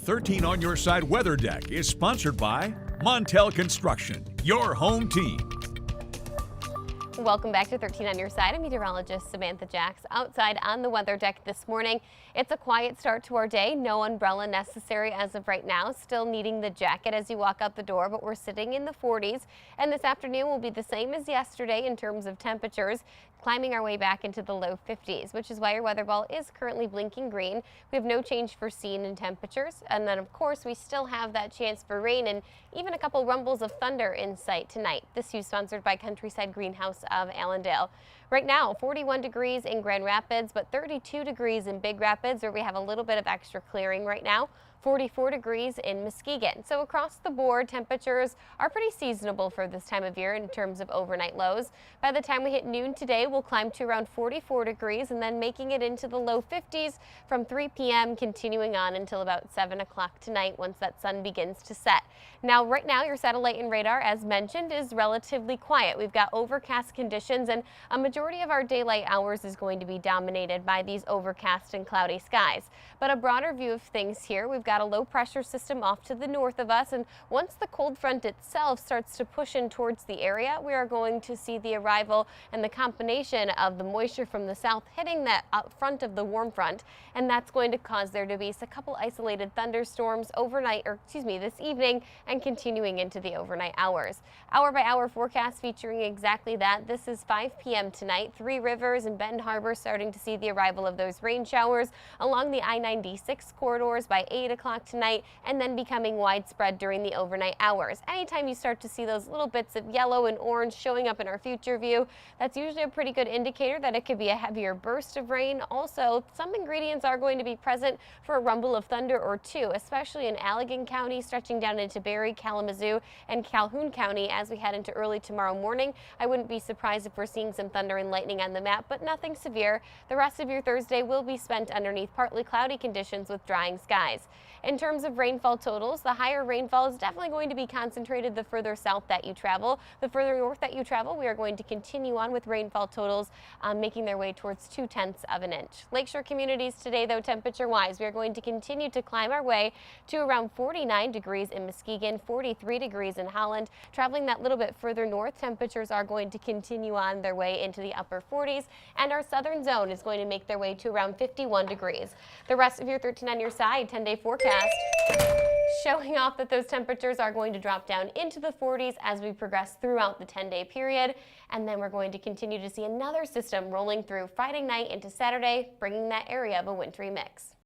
13 on Your Side Weather Deck is sponsored by Montel Construction, your home team. Welcome back to 13 on Your Side. I'm meteorologist Samantha Jacks outside on the weather deck this morning. It's a quiet start to our day. No umbrella necessary as of right now. Still needing the jacket as you walk out the door, but we're sitting in the 40s. And this afternoon will be the same as yesterday in terms of temperatures, climbing our way back into the low 50s, which is why your weather ball is currently blinking green. We have no change foreseen in temperatures. And then, of course, we still have that chance for rain and even a couple rumbles of thunder in sight tonight. This is sponsored by Countryside Greenhouse of Allendale. Right now, 41 degrees in Grand Rapids, but 32 degrees in Big Rapids, where we have a little bit of extra clearing right now. 44 degrees in Muskegon. So across the board, temperatures are pretty seasonable for this time of year in terms of overnight lows. By the time we hit noon today, we'll climb to around 44 degrees and then making it into the low 50s from 3 p.m. continuing on until about 7 o'clock tonight once that sun begins to set. Now, right now, your satellite and radar, as mentioned, is relatively quiet. We've got overcast conditions and a majority of our daylight hours is going to be dominated by these overcast and cloudy skies. But a broader view of things here, we've got a low pressure system off to the north of us, and once the cold front itself starts to push in towards the area, we are going to see the arrival and the combination of the moisture from the south hitting that up front of the warm front, and that's going to cause there to be a couple isolated thunderstorms overnight, this evening, and continuing into the overnight hours. Hour by hour forecast featuring exactly that. This is 5 p.m. tonight. Three Rivers and Bend Harbor starting to see the arrival of those rain showers along the I-96 corridors by 8 o'clock tonight, and then becoming widespread during the overnight hours. Anytime you start to see those little bits of yellow and orange showing up in our future view, that's usually a pretty good indicator that it could be a heavier burst of rain. Also, some ingredients are going to be present for a rumble of thunder or two, especially in Allegan County, stretching down into Barry, Kalamazoo, and Calhoun County as we head into early tomorrow morning. I wouldn't be surprised if we're seeing some thunder and lightning on the map, but nothing severe. The rest of your Thursday will be spent underneath partly cloudy conditions with drying skies. In terms of rainfall totals, the higher rainfall is definitely going to be concentrated the further south that you travel. The further north that you travel, we are going to continue on with rainfall totals making their way towards 0.2 of an inch. Lakeshore communities today, though, temperature-wise, we are going to continue to climb our way to around 49 degrees in Muskegon, 43 degrees in Holland. Traveling that little bit further north, temperatures are going to continue on their way into the upper 40s, and our southern zone is going to make their way to around 51 degrees. The rest of your 13 on Your Side 10-day forecast showing off that those temperatures are going to drop down into the 40s as we progress throughout the 10-day period. And then we're going to continue to see another system rolling through Friday night into Saturday, bringing that area of a wintry mix.